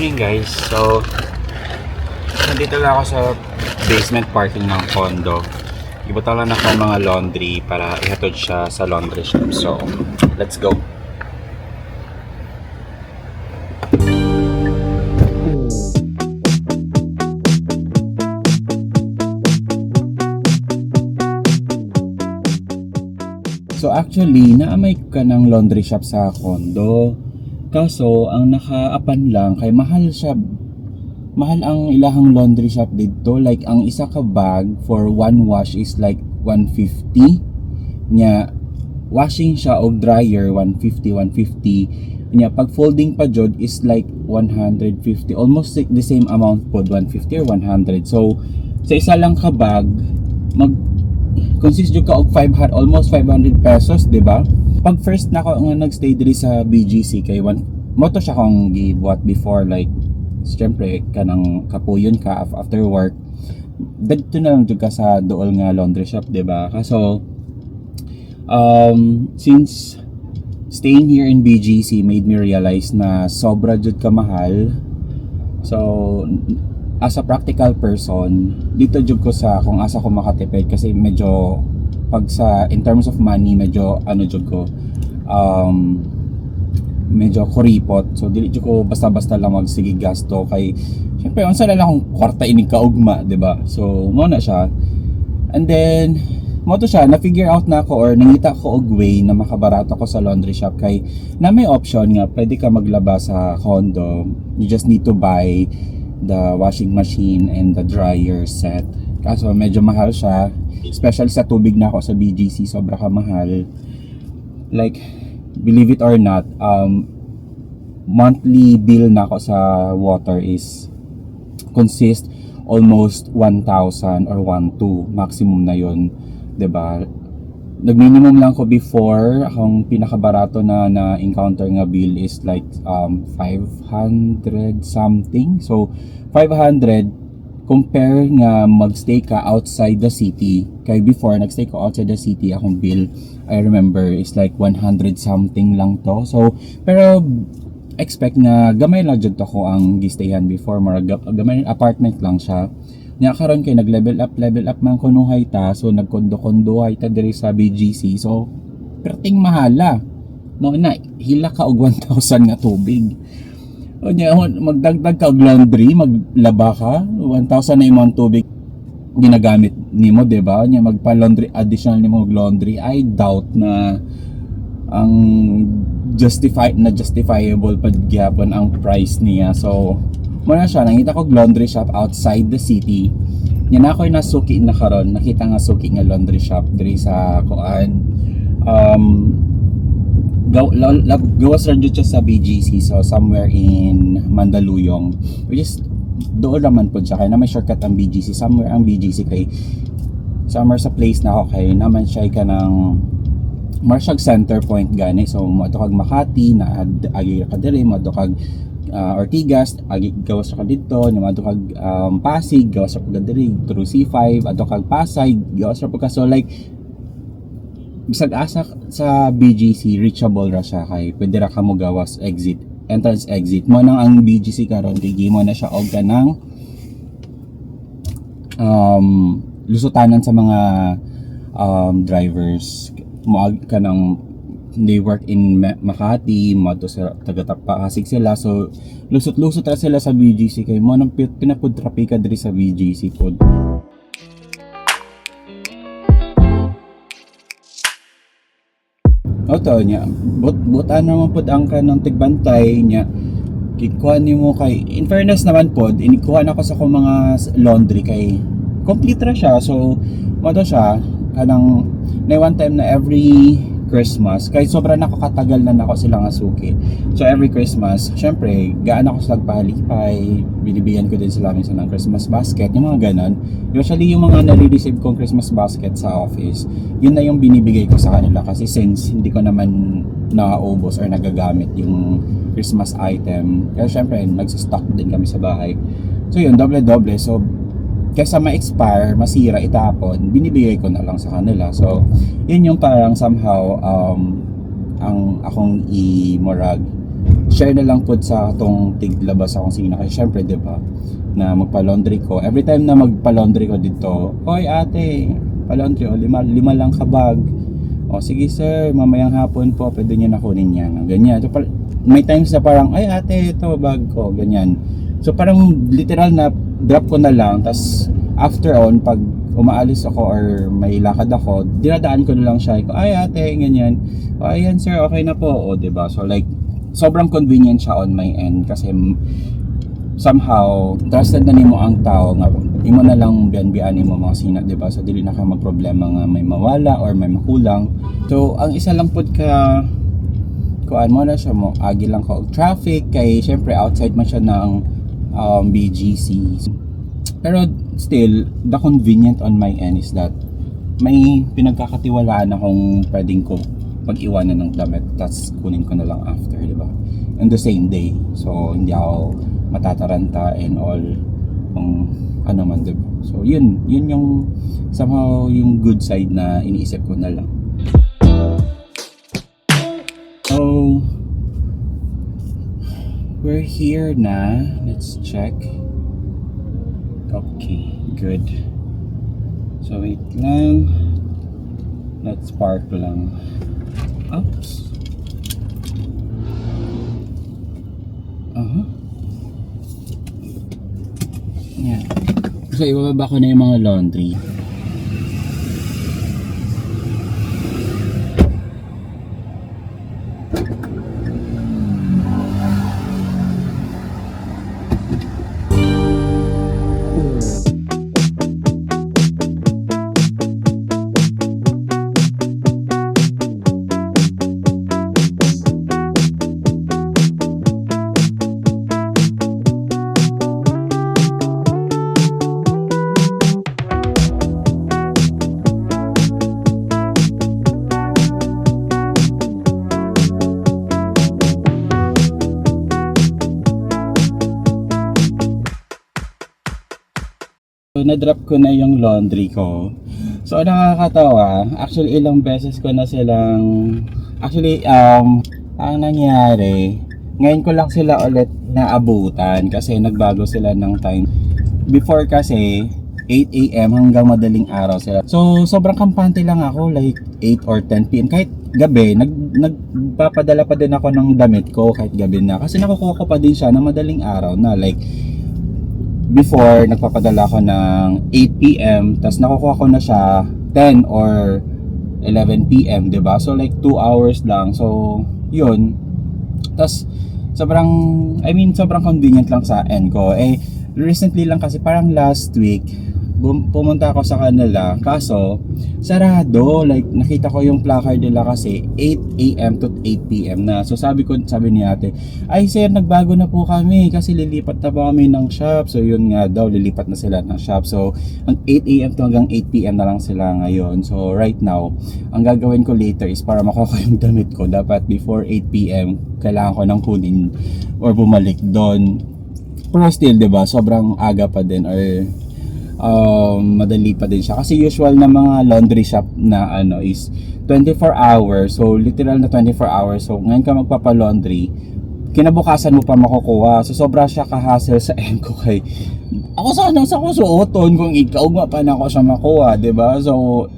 morning guys. So, nandito lang ako sa basement parking ng condo. Ibutan lang ako mga laundry para ihatod siya sa laundry shop. So, let's go. So actually, naamay ka ng laundry shop sa condo. Kaso, ang nakaapan lang, kay mahal siya. Mahal ang ilahang laundry shop dito. Like, ang isa ka bag for one wash is like 150. Nya, washing siya o dryer, 150. Nya, pag folding pa jod is like 150. Almost like the same amount po, 150 or 100. So, sa isa lang ka bag, consist jud ka og 500, almost 500 pesos, di ba? Pag first na ako nga nagstay diri sa BGC kay moto siya kong gibuhat before, like syempre kanang kapuyon ka after work. Dito na lang jud ka sa dool nga laundry shop, di ba? Kaso since staying here in BGC made me realize na sobra jud ka mahal. So as a practical person, dito jud ko sa kung asa ko makatipid kasi medyo pag sa in terms of money medyo ano jud ko medyo kuripot. So dili jud ko basta-basta lang magsige gasto kay syempre unsa lang akong kwarta inig kaugma, di ba? So mo na siya. And then mo to siya na figure out na ako or nangita ko og way na makabarato ko sa laundry shop kay na may option nga pwede ka maglaba sa condo. You just need to buy the washing machine and the dryer set. Kaso medyo mahal siya, especially sa tubig na ako sa BGC, sobra ka mahal. Like, believe it or not, monthly bill na ako sa water is consist almost 1,000 or 1,200 maximum na yon, 'di ba? Nag-minimum lang ko before, akong pinakabarato na encounter nga bill is like 500 something. So 500 compare nga magstay ka outside the city. Kay before nagstay ko outside the city, akong bill I remember is like 100 something lang to. So pero expect na gamay lang jud to ko ang gistayhan before, gamay apartment lang siya. Nya karon kay nag-level up man kunuhay ta, so nagkondo-kondohay ta diri sa BGC. So perting mahala. No na hila ka og 1,000 nga tubig. O nya magdagdag ka og laundry, maglaba ka, 1,000 na imong tubig ginagamit nimo, di ba? Nya magpa-laundry additional nimo og laundry, I doubt na ang justifiable pag gyapon ang price niya. So muna siya, nangita ko laundry shop outside the city. Yan ako'y nasuki na karon, nakita nga suki nga laundry shop diri sa kuan. Gawas ra jud siya sa BGC, so somewhere in Mandaluyong, which is doon naman po siya kay na may shortcut ang BGC. Somewhere ang BGC kay somewhere sa place na ako kay naman siya ka ng Marshall Center Point gani. So mo kag Makati na agi ka diri, mo kag Ortigas, gawas ka dito, namadto kag Pasig, gawas ka diri through C5, adto kag Pasay, gawas ka. So like bisag asa sa BGC reachable ra siya kay pwede ra ka mo gawas entrance exit mo nang ang BGC karon kay mo na siya og kanang lusutanan sa mga drivers mo ka ng they work in Makati, mo sa taga-Pasig sila, so lusot-lusot ra sila sa BGC kay mo nang pinapud trapika diri sa BGC pod. Oto nya butan naman pod ang kanang tigbantay nya kikuha nimo kay in fairness naman pod inikuha na ko sa akong mga laundry kay complete ra siya. So mo to siya kanang na one time na every Christmas kay sobra na ako katagal na nako sila nga suki. So every Christmas syempre gaan ako sa pagpalipay, binibigyan ko din sila minsan ng Christmas basket, yung mga ganon. Usually yung mga nare-receive kong Christmas basket sa office, yun na yung binibigay ko sa kanila kasi since hindi ko naman naubos or nagagamit yung Christmas item, kaya syempre nagsa-stock din kami sa bahay. So yun, doble-doble. So kaysa ma-expire, masira, itapon, binibigay ko na lang sa kanila. So yun yung parang somehow ang akong i-morag share na lang po sa atong tiglabas akong sina. Kasi syempre, di ba, na magpa-laundry ko. Every time na magpa-laundry ko dito, oy ate, pa-laundry, o lima lang kabag. O sige sir, mamayang hapon po, pwede nyo na kunin yan. Ganyan. So, may times na parang, ay ate, ito bag ko, ganyan. So parang literal na drop ko na lang, tas after on, pag umaalis ako or may lakad ako, dinadaan ko na lang siya. Ay ate, ganyan. O ayan sir, okay na po. O diba? So like, sobrang convenient siya on my end kasi somehow trusted na nimo ang tao nga imo na lang biyan mo mga sina, di ba? So dili na ka magproblema nga may mawala or may makulang. So ang isa lang pud ka kuan mo na siya mo agi lang ka og traffic kay syempre outside man siya ng BGC. Pero still the convenient on my end is that may pinagkakatiwalaan akong pwedeng ko pag-iwanan ng damit tas kunin ko na lang after, di ba? On the same day. So hindi ako matataranta and all ano man, diba? So yun yung somehow yung good side na iniisip ko na lang. So we're here na, let's check. Okay, good. So wait lang, let's park lang. Oops. Yan. So ibababa ko na yung mga laundry. So, na-drop ko na yung laundry ko. So, nakakatawa. Actually, ilang beses ko na silang... Actually, ang nangyari, ngayon ko lang sila ulit naabutan kasi nagbago sila ng time. Before kasi, 8 AM hanggang madaling araw sila. So, sobrang kampante lang ako, like 8 or 10 PM. Kahit gabi, nagpapadala pa din ako ng damit ko kahit gabi na. Kasi nakukuha ko pa din siya na madaling araw na, like, before, nagpapadala ako ng 8 PM, tapos nakukuha ko na siya 10 or 11 PM, diba? So like 2 hours lang. So, yun. Tapos, sobrang convenient lang sa end ko. Recently lang kasi, parang last week, pumunta ako sa kanila, kaso sarado. Like nakita ko yung placard nila kasi 8 AM to 8 PM na. So sabi ni ate, ay sir, nagbago na po kami kasi lilipat na po kami ng shop. So yun nga daw, lilipat na sila ng shop. So ang 8 AM to hanggang 8 PM na lang sila ngayon. So right now, ang gagawin ko later is para makuha yung damit ko, dapat before 8 PM kailangan ko nang kunin or bumalik doon. Pero still, diba, sobrang aga pa din or madali pa din siya kasi usual na mga laundry shop na ano is 24 hours, so literal na 24 hours. So ngayon ka magpapa-laundry, kinabukasan mo pa makukuha. So sobra siya ka-hassle sa end ko kay ako sana sa kusuoton kung ikaw pa na ako siya makuha, diba? So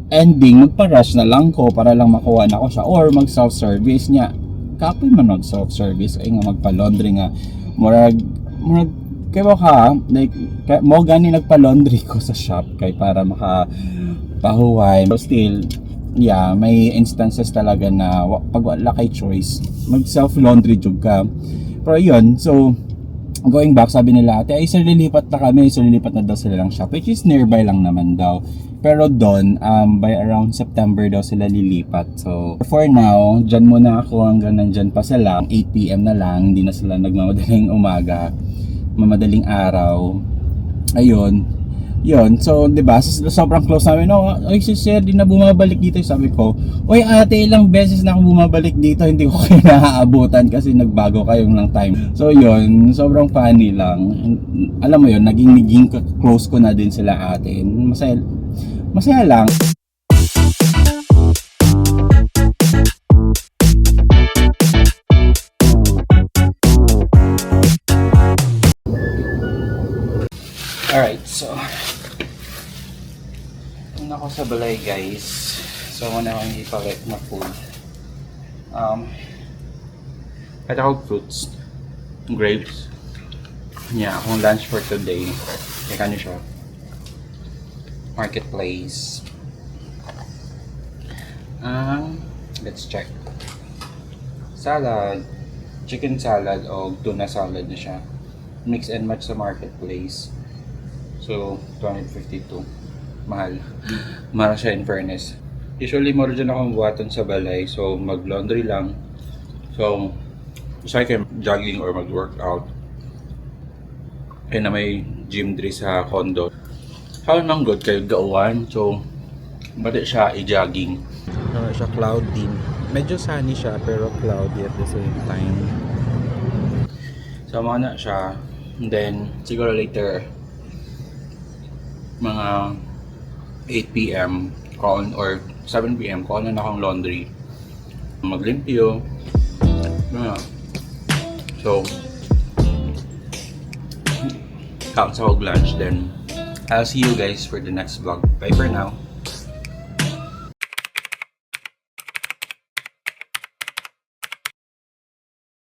ending, magpa-rush na lang ko para lang makuha na ako siya or mag-self-service niya. Kapoy man mag-self-service ay nga magpa-laundry nga murag kaya ka, like, mo gani nagpa-laundry ko sa shop kay para makapahuway. So still, yeah, may instances talaga na pag wala kay choice, mag self-laundry job ka. Pero yun, so, going back, sabi nila, ate, ay sir, lilipat na kami. So, lilipat na daw sila ng shop, which is nearby lang naman daw. Pero doon, by around September daw sila lilipat. So, for now, dyan muna ako hanggang nandyan pa sila. 8 PM na lang, hindi na sila nagmamadaling umaga, mamadaling araw. Ayun. Yun. So, 'di ba? Sobrang close namin. No, ay si sir, di na bumabalik dito. Sabi ko, "Oy, ate, ilang beses na ako bumabalik dito, hindi ko kayo naaabutan kasi nagbago kayong ng time." So, yun, sobrang funny lang. Alam mo yun, naging close ko na din sila ate. Masaya lang. Alright, so una ko sa balay guys. So muna akong ipalit na food. Pwede ako fruits, grapes. Yeah, akong lunch for today. Kaya kano siya? Marketplace. Let's check. Salad, chicken salad o tuna salad na siya. Mix and match sa marketplace. So, 252. Mahal. Mahal siya in fairness. Usually, more dyan akong buhaton sa balay. So, mag-laundry lang. So, gusto kayo jogging or mag-workout. Kaya na may gym diri sa condo. How nang good kayo gauwan. So, bati siya i-jogging. Siya cloudy. Medyo sunny siya pero cloudy at the same time. So, na siya. And then, siguro later, mga 8 p.m. or 7 p.m. Call na akong laundry. Maglimpyo. So, count sa lunch. Then, I'll see you guys for the next vlog. Bye for now.